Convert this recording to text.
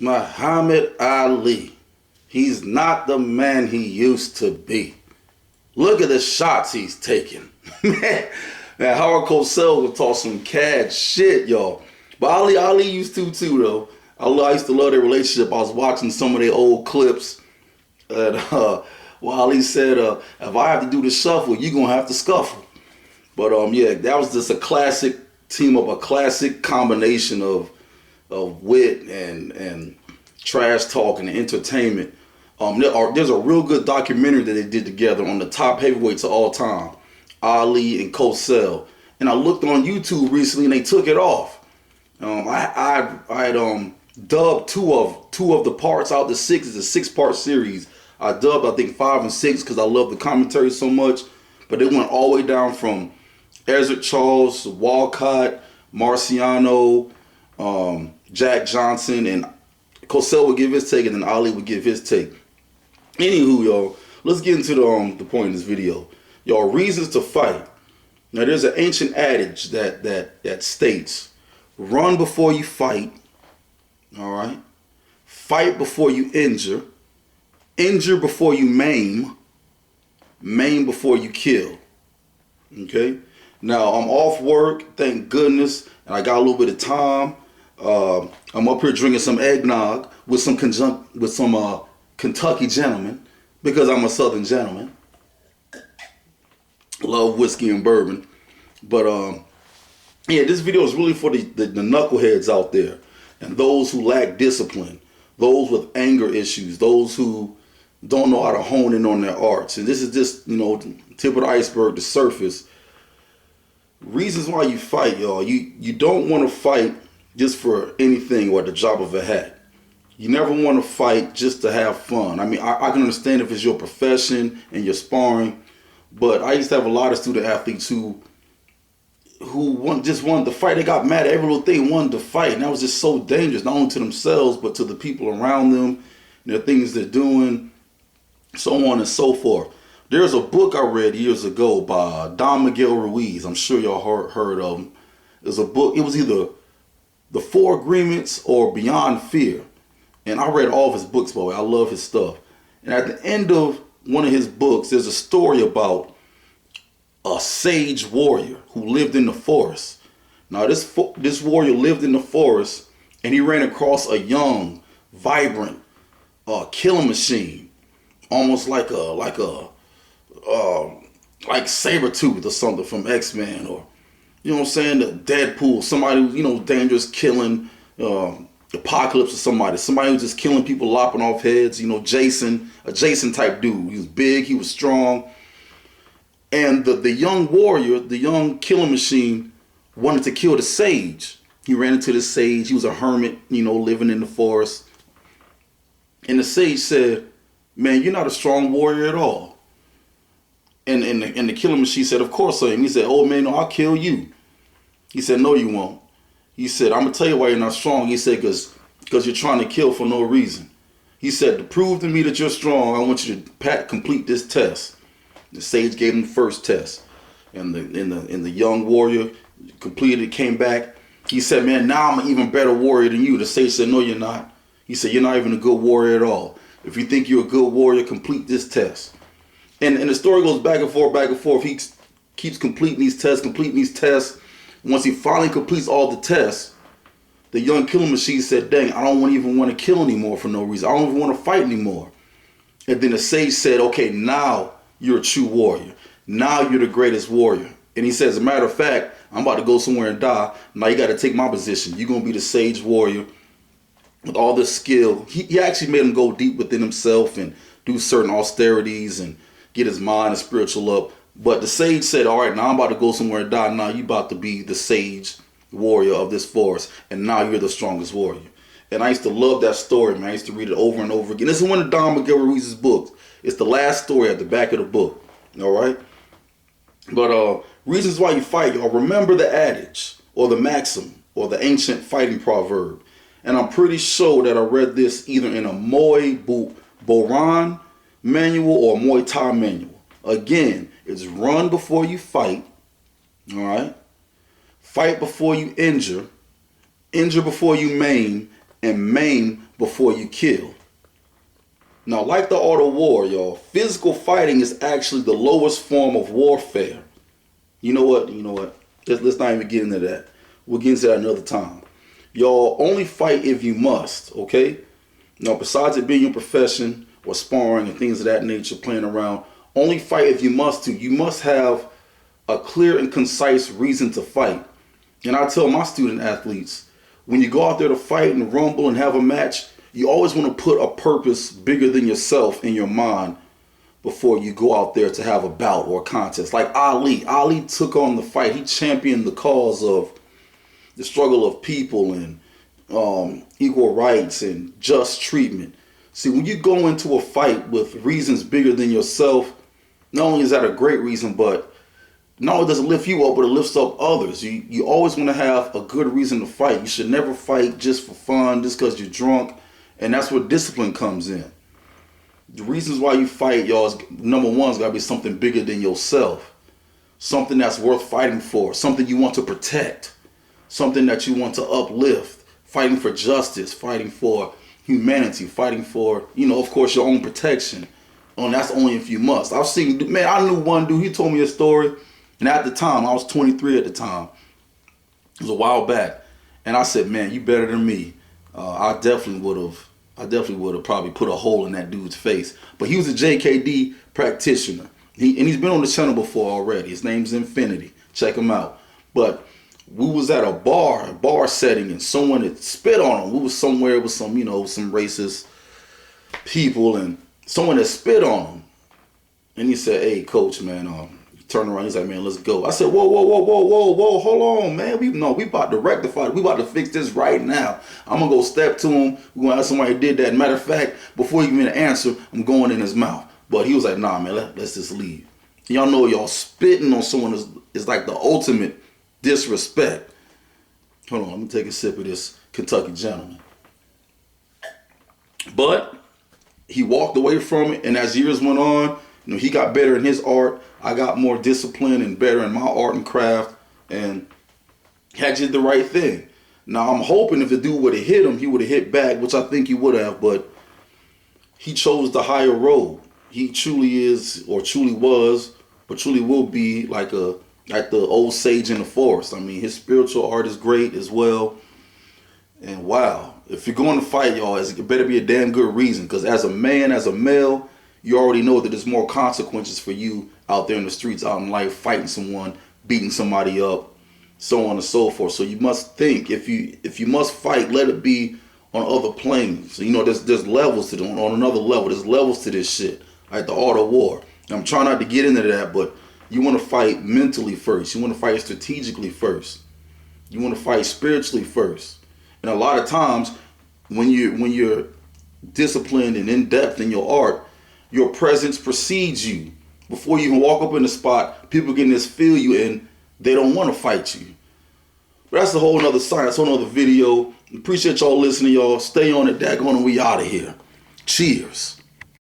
Muhammad Ali. He's not the man he used to be. Look at the shots he's taking. Man, Howard Cosell would talk some cad shit, y'all. But Ali used to too, though. I used to love their relationship. I was watching some of their old clips. And Ali said, if I have to do the shuffle, you're going to have to scuffle. But yeah, that was just a classic team up, a classic combination of wit and trash talk and entertainment. There's a real good documentary that they did together on the top heavyweights of all time, Ali and Cosell. And I looked on YouTube recently and they took it off. I had dubbed two of the parts out. The six is a 6-part series. I dubbed I think 5 and 6 because I love the commentary so much. But it went all the way down from Ezzard Charles, Walcott, Marciano, Jack Johnson, and Cosell would give his take, and then Ali would give his take. Anywho, y'all, let's get into the point of this video. Y'all, reasons to fight. Now, there's an ancient adage that states, run before you fight, all right? Fight before you injure. Injure before you maim. Maim before you kill. Okay? Now, I'm off work, thank goodness, and I got a little bit of time. I'm up here drinking some eggnog with some Kentucky gentlemen, because I'm a Southern gentleman. Love whiskey and bourbon. But yeah, this video is really for the knuckleheads out there and those who lack discipline, those with anger issues, those who don't know how to hone in on their arts. And this is just, tip of the iceberg, the surface. Reasons why you fight, y'all. You don't want to fight just for anything or the drop of a hat. You never want to fight just to have fun. I mean, I can understand if it's your profession and you're sparring, but I used to have a lot of student athletes who just wanted to fight. They got mad at every little thing, wanted to fight, and that was just so dangerous, not only to themselves, but to the people around them, and the things they're doing, so on and so forth. There's a book I read years ago by Don Miguel Ruiz. I'm sure y'all heard of him. There's a book, it was either The 4 Agreements or Beyond Fear. And I read all of his books, by the way. I love his stuff. And at the end of one of his books, there's a story about a sage warrior who lived in the forest. Now, this warrior lived in the forest, and he ran across a young, vibrant killing machine, almost like Sabretooth or something from X-Men, or you know what I'm saying, the Deadpool, somebody who's dangerous, killing, Apocalypse or somebody who's just killing people, lopping off heads. Jason, a Jason type dude. He was big, he was strong. And the young warrior, the young killing machine, wanted to kill the sage. He ran into the sage. He was a hermit, living in the forest. And the sage said, man, you're not a strong warrior at all. And the killing machine said, of course I am. He said, oh man, no, I'll kill you. He said, no, you won't. He said, I'm going to tell you why you're not strong. He said, because you're trying to kill for no reason. He said, to prove to me that you're strong, I want you to complete this test. The sage gave him the first test. And the young warrior completed it, came back. He said, man, now I'm an even better warrior than you. The sage said, no, you're not. He said, you're not even a good warrior at all. If you think you're a good warrior, complete this test. And the story goes back and forth, back and forth. He keeps completing these tests. Once he finally completes all the tests, the young killing machine said, dang, I don't even want to kill anymore for no reason. I don't even want to fight anymore. And then the sage said, okay, now you're a true warrior. Now you're the greatest warrior. And he said, as a matter of fact, I'm about to go somewhere and die. Now you got to take my position. You're going to be the sage warrior with all this skill. He actually made him go deep within himself and do certain austerities and get his mind and spiritual up. But the sage said, all right, now I'm about to go somewhere and die. Now you about to be the sage warrior of this forest. And now you're the strongest warrior. And I used to love that story, man. I used to read it over and over again. This is one of Don Miguel Ruiz's books. It's the last story at the back of the book. All right? But reasons why you fight, y'all. Remember the adage or the maxim or the ancient fighting proverb. And I'm pretty sure that I read this either in a Muay Boran manual or a Muay Thai manual. Again, it's run before you fight. All right? Fight before you injure. Injure before you maim. and maim before you kill. Now, like the art of war, y'all, physical fighting is actually the lowest form of warfare. You know what? Let's not even get into that. We'll get into that another time. Y'all only fight if you must, okay? Now, besides it being your profession or sparring and things of that nature, playing around, only fight if you must to. You must have a clear and concise reason to fight. And I tell my student athletes, when you go out there to fight and rumble and have a match, you always want to put a purpose bigger than yourself in your mind before you go out there to have a bout or a contest. Like Ali. Ali took on the fight. He championed the cause of the struggle of people and equal rights and just treatment. See, when you go into a fight with reasons bigger than yourself, not only is that a great reason, but not only does it lift you up, but it lifts up others. You always want to have a good reason to fight. You should never fight just for fun, just because you're drunk. And that's where discipline comes in. The reasons why you fight, y'all, is number one, has got to be something bigger than yourself. Something that's worth fighting for. Something you want to protect. Something that you want to uplift. Fighting for justice. Fighting for humanity. Fighting for, of course, your own protection. And that's only if you must. I've seen, man, I knew one dude, he told me a story. And at the time, I was 23 at the time. It was a while back. And I said, man, you better than me. I definitely would have probably put a hole in that dude's face. But he was a JKD practitioner. He's been on the channel before already. His name's Infinity. Check him out. But we was at a bar setting, and someone had spit on him. We was somewhere with some racist people, and someone had spit on him. And he said, hey, coach, man, turned around, he's like, man, let's go. I said, whoa, hold on, man. We about to rectify it. We about to fix this right now. I'm going to go step to him. We're going to ask somebody who did that. Matter of fact, before he give me an answer, I'm going in his mouth. But he was like, nah, man, let's just leave. Y'all know y'all spitting on someone is like the ultimate disrespect. Hold on, let me take a sip of this Kentucky gentleman. But he walked away from it, and as years went on, he got better in his art. I got more discipline and better in my art and craft, and had did the right thing. Now, I'm hoping if the dude would have hit him, he would have hit back, which I think he would have, but he chose the higher road. He truly is, or truly was, but truly will be like the old sage in the forest. I mean, his spiritual art is great as well. And wow, if you're going to fight, y'all, it better be a damn good reason, because as a man, as a male, you already know that there's more consequences for you out there in the streets, out in life, fighting someone, beating somebody up, so on and so forth. So you must think, if you must fight, let it be on other planes. So, there's levels to it. On another level, there's levels to this shit, like the art of war. And I'm trying not to get into that, but you want to fight mentally first. You want to fight strategically first. You want to fight spiritually first. And a lot of times, when you're disciplined and in depth in your art, your presence precedes you. Before you even walk up in the spot, people can just feel you and they don't want to fight you. But that's a whole nother science, whole nother video. Appreciate y'all listening, y'all. Stay on it, daggone, and we out of here. Cheers.